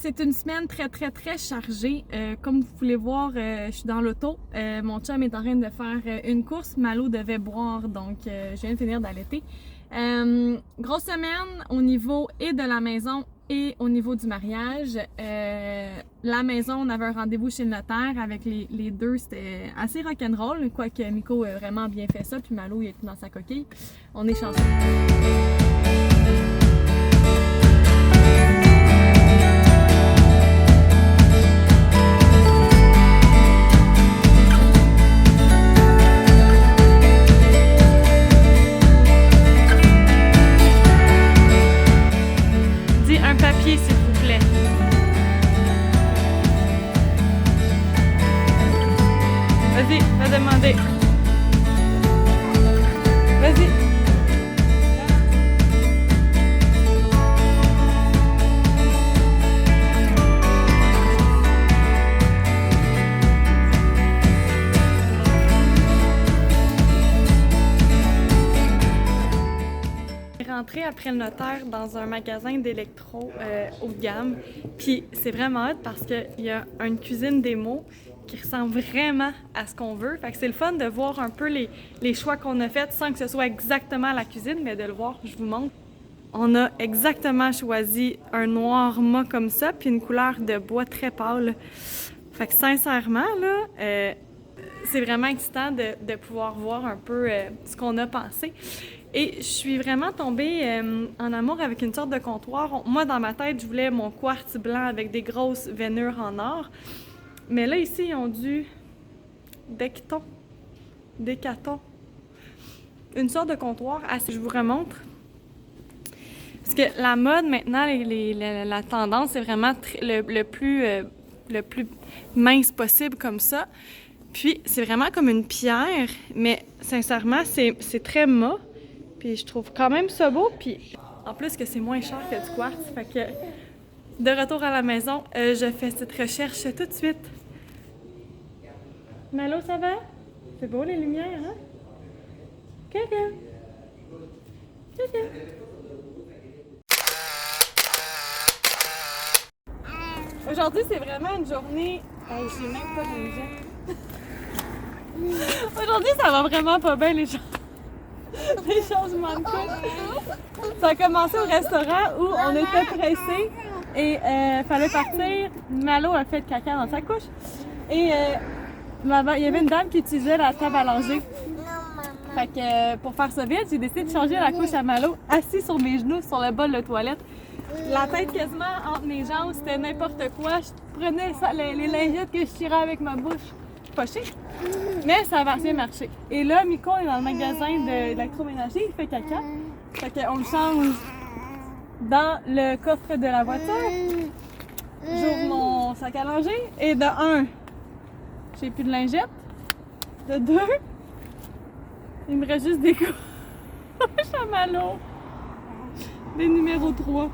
c'est une semaine très chargée. Comme vous pouvez voir, je suis dans l'auto. Mon chum est en train de faire une course. Malo devait boire, donc je viens de finir d'allaiter. Grosse semaine au niveau et de la maison et au niveau du mariage. La maison, on avait un rendez-vous chez le notaire avec les deux. C'était assez rock'n'roll, quoique Miko a vraiment bien fait ça, puis Malo il est dans sa coquille. On est chanceux. Un papier, s'il vous plaît. Vas-y, va demander. Vas-y. Rentré après le notaire dans un magasin d'électro haut de gamme. Puis c'est vraiment hot parce qu'il y a une cuisine démo qui ressemble vraiment à ce qu'on veut. Fait que c'est le fun de voir un peu les choix qu'on a faits sans que ce soit exactement la cuisine, mais de le voir, je vous montre. On a exactement choisi un noir mat comme ça, puis une couleur de bois très pâle. Fait que sincèrement, là, c'est vraiment excitant de pouvoir voir un peu ce qu'on a pensé. Et je suis vraiment tombée en amour avec une sorte de comptoir. Moi, dans ma tête, je voulais mon quartz blanc avec des grosses veinures en or. Mais là, ici, ils ont du décaton. Une sorte de comptoir. Je vous remontre. Parce que la mode, maintenant, la tendance, c'est vraiment le plus mince possible comme ça. Puis, c'est vraiment comme une pierre, mais sincèrement, c'est très mat. Puis je trouve quand même ça beau, puis en plus que c'est moins cher que du quartz. Fait que de retour à la maison, je fais cette recherche tout de suite. Malo, ça va? C'est beau les lumières, hein? Caca! Caca! Aujourd'hui, c'est vraiment une journée... j'ai même pas de gens. Aujourd'hui, ça va vraiment pas bien les gens. Les changements de couche. Ça a commencé au restaurant où on était pressés et fallait partir. Malo a fait caca dans sa couche. Et il y avait une dame qui utilisait la table à langer. Fait que pour faire ça vite, j'ai décidé de changer la couche à Malo, assis sur mes genoux sur le bol de toilette. La tête quasiment entre mes jambes, c'était n'importe quoi. Je prenais les lingettes que je tirais avec ma bouche. Pas chic, mais ça a bien marché. Et là, Miko est dans le magasin d'électroménager, il fait caca. Fait qu'on le change dans le coffre de la voiture. J'ouvre mon sac à langer et de 1, j'ai plus de lingettes. De 2, il me reste juste des couches à Malo. Des numéros 3.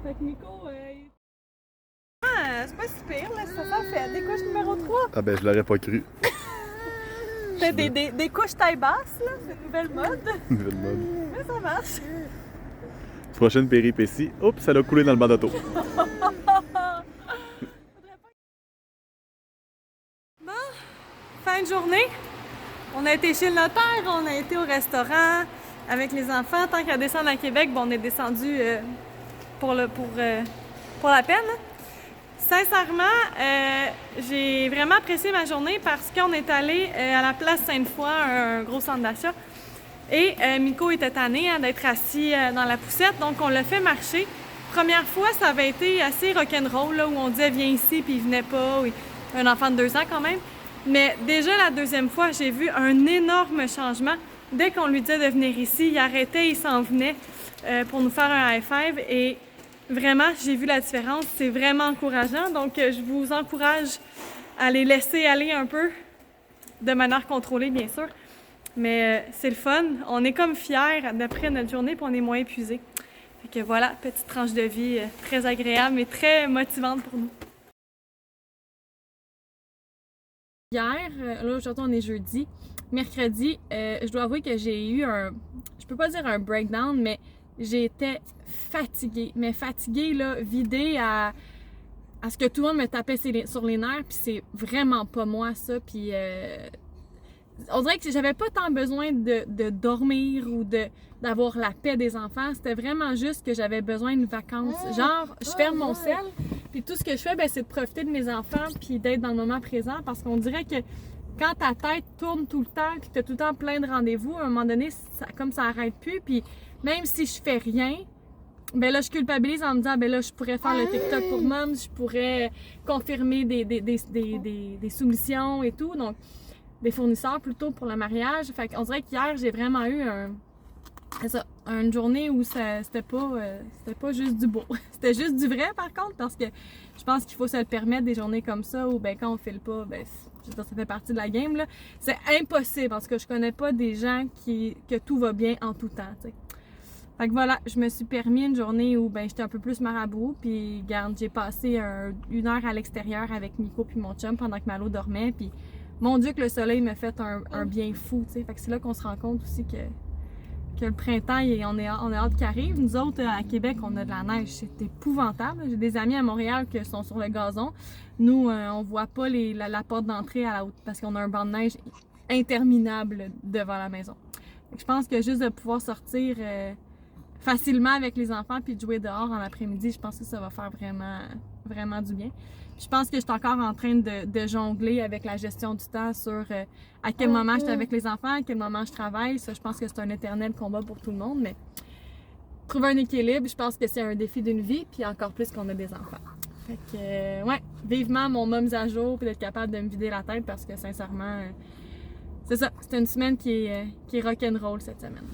Fait que Miko, c'est pas si pire, là, ça fait des couches numéro 3. Ah ben, je l'aurais pas cru. C'est des couches taille basse, là, c'est une nouvelle mode. Nouvelle mode. Mais ça marche. Prochaine péripétie, oups, ça a coulé dans le banc d'auto. Bon, fin de journée. On a été chez le notaire, on a été au restaurant avec les enfants. Tant qu'à descendre à Québec, bon, on est descendu pour la peine. Sincèrement, j'ai vraiment apprécié ma journée parce qu'on est allé à la place Sainte-Foy, un gros centre d'achat. Et Miko était tanné d'être assis dans la poussette, donc on l'a fait marcher. Première fois, ça avait été assez rock'n'roll, là, où on disait « viens ici », puis il venait pas. Oui, un enfant de 2 ans quand même. Mais déjà la deuxième fois, j'ai vu un énorme changement. Dès qu'on lui disait de venir ici, il arrêtait, il s'en venait pour nous faire un high five. Et vraiment, j'ai vu la différence. C'est vraiment encourageant. Donc, je vous encourage à les laisser aller un peu, de manière contrôlée, bien sûr. Mais c'est le fun. On est comme fiers d'après notre journée, puis on est moins épuisés. Fait que voilà, petite tranche de vie très agréable et très motivante pour nous. Hier, là aujourd'hui on est jeudi, mercredi, je dois avouer que j'ai eu je peux pas dire un breakdown, mais j'étais fatiguée. Mais fatiguée, là, vidée à ce que tout le monde me tapait sur les nerfs, puis c'est vraiment pas moi, ça. Puis on dirait que j'avais pas tant besoin de dormir ou d'avoir la paix des enfants. C'était vraiment juste que j'avais besoin de vacances. Genre, je ferme mon sel, puis tout ce que je fais, ben, c'est de profiter de mes enfants puis d'être dans le moment présent, parce qu'on dirait que quand ta tête tourne tout le temps puis que tu as tout le temps plein de rendez-vous, à un moment donné, ça arrête plus. Puis même si je fais rien, ben là, je culpabilise en me disant, ben là, je pourrais faire le TikTok pour Moms, je pourrais confirmer des soumissions et tout. Donc, des fournisseurs plutôt pour le mariage. Fait qu'on dirait qu'hier, j'ai vraiment eu une journée où c'était pas juste du beau. C'était juste du vrai, par contre, parce que je pense qu'il faut se le permettre, des journées comme ça, où ben quand on file pas, ben ça fait partie de la game, là. C'est impossible, parce que je connais pas des gens que tout va bien en tout temps, tu sais. Fait que voilà, je me suis permis une journée où ben j'étais un peu plus marabout, puis regarde, j'ai passé 1 heure à l'extérieur avec Miko puis mon chum pendant que Malo dormait, puis mon Dieu que le soleil m'a fait un bien fou, tu sais. Fait que c'est là qu'on se rend compte aussi que le printemps, on est hâte qu'il arrive. Nous autres, à Québec, on a de la neige, c'est épouvantable. J'ai des amis à Montréal qui sont sur le gazon. Nous, on voit pas la porte d'entrée parce qu'on a un banc de neige interminable devant la maison. Fait que je pense que juste de pouvoir sortir facilement avec les enfants puis de jouer dehors en après-midi, je pense que ça va faire vraiment, vraiment du bien. Je pense que je suis encore en train de jongler avec la gestion du temps sur à quel moment je suis avec les enfants, à quel moment je travaille. Ça, je pense que c'est un éternel combat pour tout le monde, mais trouver un équilibre, je pense que c'est un défi d'une vie, puis encore plus qu'on a des enfants. Fait que, ouais, vivement mon Moms à jour, puis d'être capable de me vider la tête, parce que sincèrement, c'est ça, c'est une semaine qui est rock'n'roll cette semaine.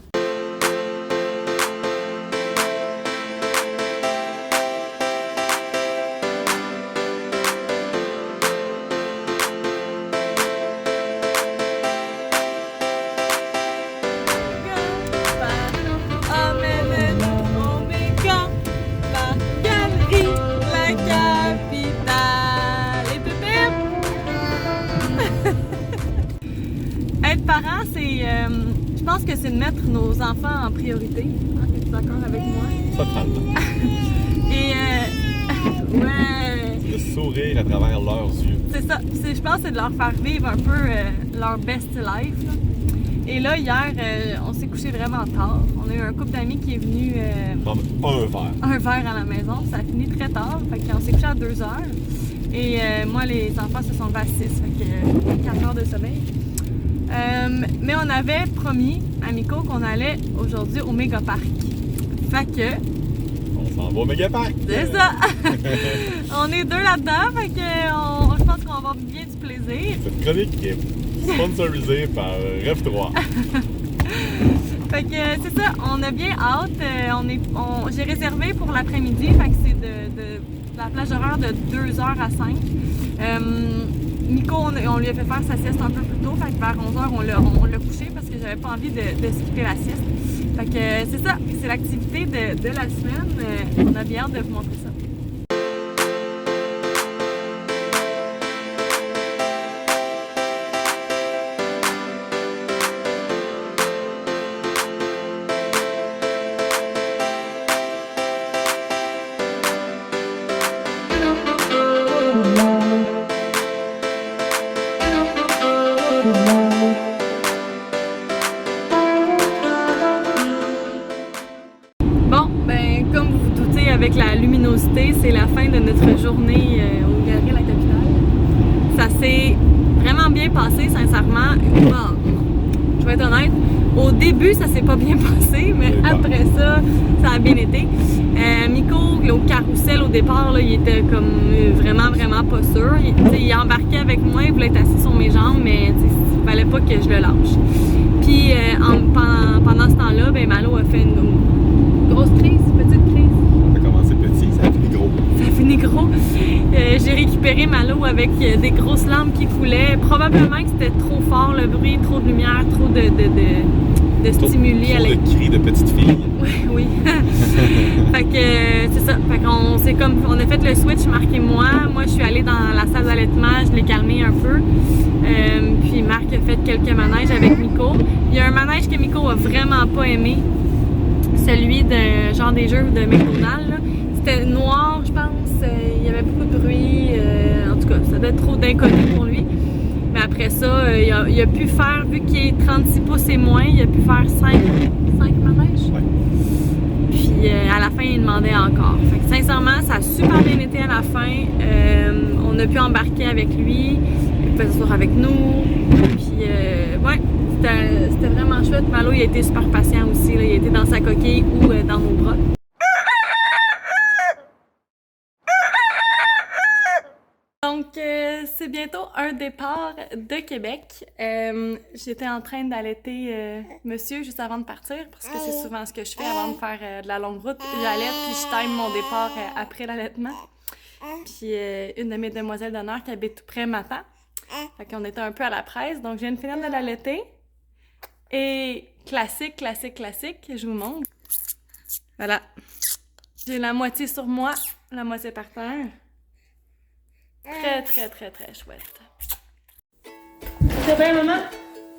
Être parent, je pense que c'est de mettre nos enfants en priorité. Es-tu d'accord avec moi? Totalement. Et ouais. De sourire à travers leurs yeux. C'est ça. Je pense que c'est de leur faire vivre un peu leur best life, là. Et là, hier, on s'est couché vraiment tard. On a eu un couple d'amis qui est venu Prendre un verre. Un verre à la maison. Ça a fini très tard. Fait qu'on s'est couché à 2 heures. Et moi, les enfants se sont levés à 6. Fait que 4 heures de sommeil. Mais on avait promis à Miko qu'on allait aujourd'hui au Mégaparc. Fait que... On s'en va au Mégaparc! C'est ça! On est 2 là-dedans, fait que je pense qu'on va avoir bien du plaisir. Cette chronique est sponsorisée par Rêve 3. Fait que c'est ça, on a bien hâte. J'ai réservé pour l'après-midi, fait que c'est de la plage horaire de 2h à 5. Nico, on lui a fait faire sa sieste un peu plus tôt, fait que vers 11h, on l'a couché parce que j'avais pas envie de skipper la sieste. Fait que c'est ça, c'est l'activité de la semaine. On a bien hâte de vous montrer ça. Avec la luminosité, c'est la fin de notre journée au Galeries La Capitale. Ça s'est vraiment bien passé, sincèrement. Bon, je vais être honnête, au début, ça s'est pas bien passé, mais après ça, ça a bien été. Miko, au carrousel, au départ, là, il était comme vraiment pas sûr. Il embarquait avec moi, il voulait être assis sur mes jambes, mais il fallait pas que je le lâche. Puis pendant ce temps-là, ben, Malo a fait une grosse crise, petite crise. Ça a fini gros. Ça a fini gros. J'ai récupéré Malo avec des grosses larmes qui coulaient. Probablement que c'était trop fort le bruit, trop de lumière, trop de stimuli. Trop de cris de petite fille. Oui. Fait que c'est ça. Fait qu'on on a fait le switch marqué moi. Moi, je suis allée dans la salle d'allaitement, je l'ai calmé un peu. Puis Marc a fait quelques manèges avec Miko. Il y a un manège que Miko a vraiment pas aimé. celui de genre des jeux de McDonald's. Là. C'était noir, je pense. Il y avait beaucoup de bruit. En tout cas, ça devait être trop d'inconnu pour lui. Mais après ça, il a pu faire, vu qu'il est 36 pouces et moins, il a pu faire 5 manèges. Ouais. Puis à la fin, il demandait encore. Fait que sincèrement, ça a super bien été à la fin. On a pu embarquer avec lui. Il pouvait s'asseoir avec nous. Puis ouais, c'était vraiment chouette. Malo, il a été super patient aussi. Là. Il a été dans sa coquille ou dans nos bras. Donc, c'est bientôt un départ de Québec. J'étais en train d'allaiter monsieur juste avant de partir, parce que c'est souvent ce que je fais avant de faire de la longue route. J'allaite, puis je time mon départ après l'allaitement. Puis une de mes demoiselles d'honneur qui habite tout près m'attend. Fait qu'on était un peu à la presse, donc je viens de finir de l'allaiter. Et classique, je vous montre. Voilà. J'ai la moitié sur moi, la moitié par terre. Très chouette. C'est bien, maman?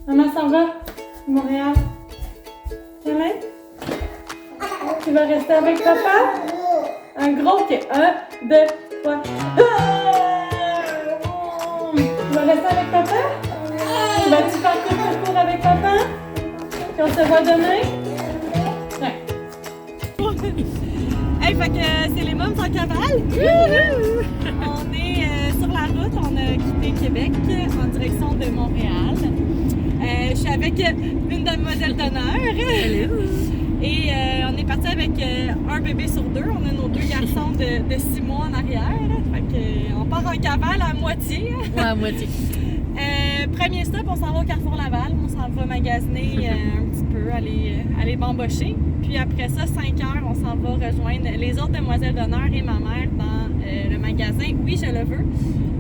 Maman s'en va? Montréal? Câlin? Tu vas rester avec papa? Un gros OK. 1, 2, 3. Tu vas rester avec papa? Vas-tu faire cours avec papa? Puis on se voit demain? Ouais. Hey, fait que c'est les mômes en cavale. On est sur la route, on a quitté Québec en direction de Montréal. Je suis avec une demoiselle d'honneur. Et on est parti avec un bébé sur deux. On a nos 2 garçons de 6 mois en arrière. Fait que on part en cavale à moitié. Ouais, à moitié. Premier stop, on s'en va au Carrefour Laval. On s'en va magasiner un petit peu, aller bambocher. Puis après ça, 5 heures, on s'en va rejoindre les autres demoiselles d'honneur et ma mère dans le magasin Oui, je le veux,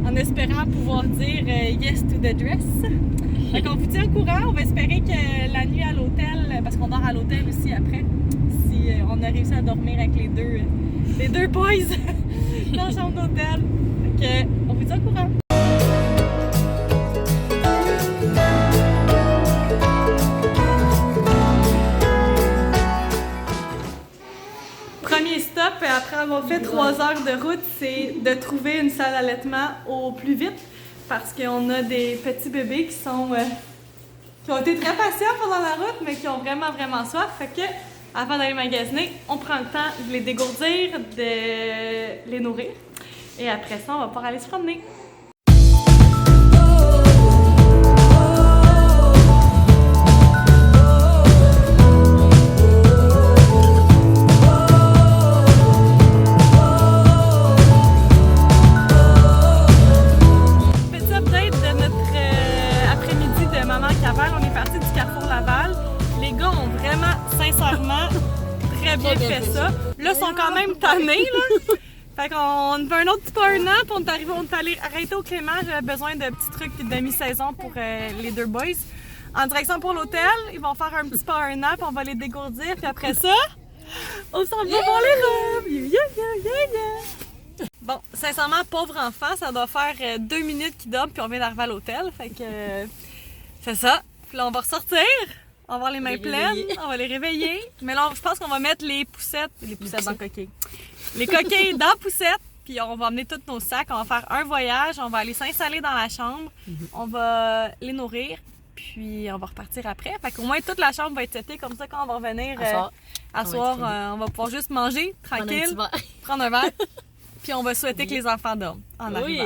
en espérant pouvoir dire yes to the dress. Donc on vous tient au courant, on va espérer que la nuit à l'hôtel, parce qu'on dort à l'hôtel aussi après, si on a réussi à dormir avec les deux boys dans la chambre d'hôtel. Donc on vous tient au courant. Premier stop, après avoir fait 3 heures de route, c'est de trouver une salle d'allaitement au plus vite parce qu'on a des petits bébés qui ont été très patients pendant la route, mais qui ont vraiment soif. Fait que, avant d'aller magasiner, on prend le temps de les dégourdir, de les nourrir. Et après ça, on va pouvoir aller se promener. Bien fait ça. Là, ils sont quand même tannés, là. Fait qu'on fait un autre petit power-nap, on est allé arrêter au Clément. J'avais besoin de petits trucs de demi-saison pour les 2 boys. En direction pour l'hôtel, ils vont faire un petit power-nap, on va les dégourdir, puis après ça, on s'en va voir les robes! Yeah! Bon, sincèrement, pauvre enfant, ça doit faire 2 minutes qu'ils dorment, puis on vient d'arriver à l'hôtel. Fait que c'est ça. Puis là, on va ressortir. On va avoir les mains pleines, on va les réveiller. Mais là, je pense qu'on va mettre les poussettes dans le coquille. Les coquilles dans la poussette, puis on va emmener tous nos sacs. On va faire un voyage, on va aller s'installer dans la chambre, on à les nourrir, puis on va repartir après. Fait qu'au moins toute la chambre va être setée, comme ça quand on va revenir à soir, on va pouvoir juste manger tranquille, prendre un verre, puis on va souhaiter que les enfants dorment en arrivant.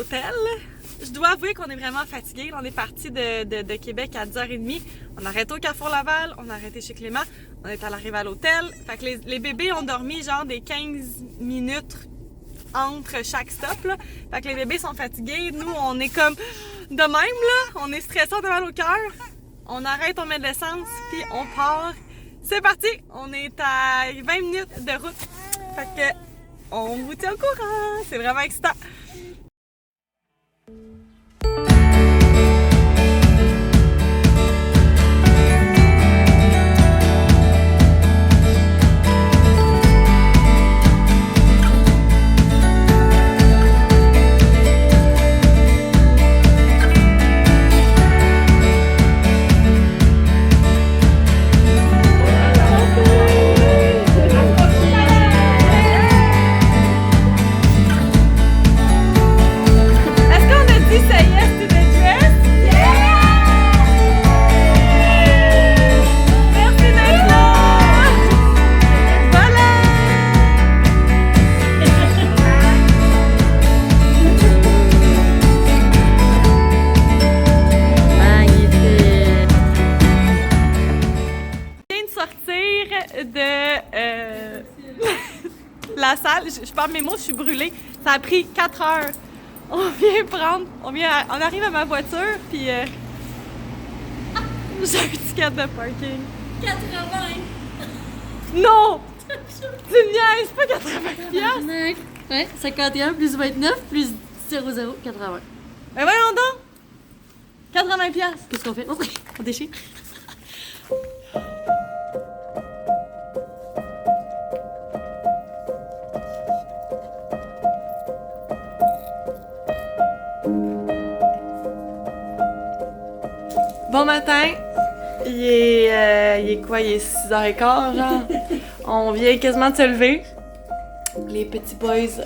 l'hôtel. Je dois avouer qu'on est vraiment fatigués. On est parti de Québec à 10h30. On a arrêté au Carrefour Laval, on a arrêté chez Clément, on est à l'arrivée à l'hôtel. Fait que les bébés ont dormi genre des 15 minutes entre chaque stop, là. Fait que les bébés sont fatigués. Nous, on est comme de même, là. On est stressés, on a mal au cœur. On arrête, on met de l'essence, puis on part. C'est parti! On est à 20 minutes de route. Fait que on vous tient au courant. C'est vraiment excitant. La salle, je parle mes mots, je suis brûlée. Ça a pris 4 heures. On arrive à ma voiture, puis j'ai un ticket de parking. 80! Non! Tu niaises, pas 80 piastres! Ouais, 51 plus 29 plus 00, 80. Mais voyons donc! 80 piastres! Qu'est-ce qu'on fait? On déchire. Bon matin, il est quoi? Il est 6h15, genre. On vient quasiment de se lever. Les petits boys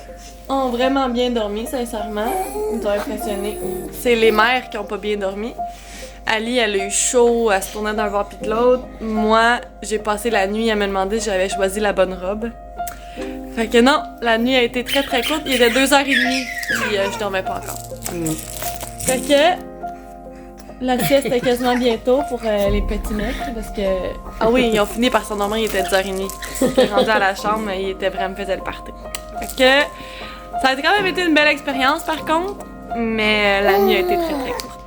ont vraiment bien dormi, sincèrement. Ils nous ont impressionnés. C'est les mères qui ont pas bien dormi. Ali, elle a eu chaud, elle se tournait d'un bord puis de l'autre. Moi, j'ai passé la nuit à me demander si j'avais choisi la bonne robe. Fait que non, la nuit a été très très courte. Il était 2h30 puis je dormais pas encore. Fait que la sieste était quasiment bientôt pour les petits mecs parce que... Ah oui, ils ont fini par s'endormir, il était 10h30. Ils étaient rendus à la chambre, il était vraiment faisait le party. Fait que ça a quand même été une belle expérience par contre, mais la nuit a été très très courte.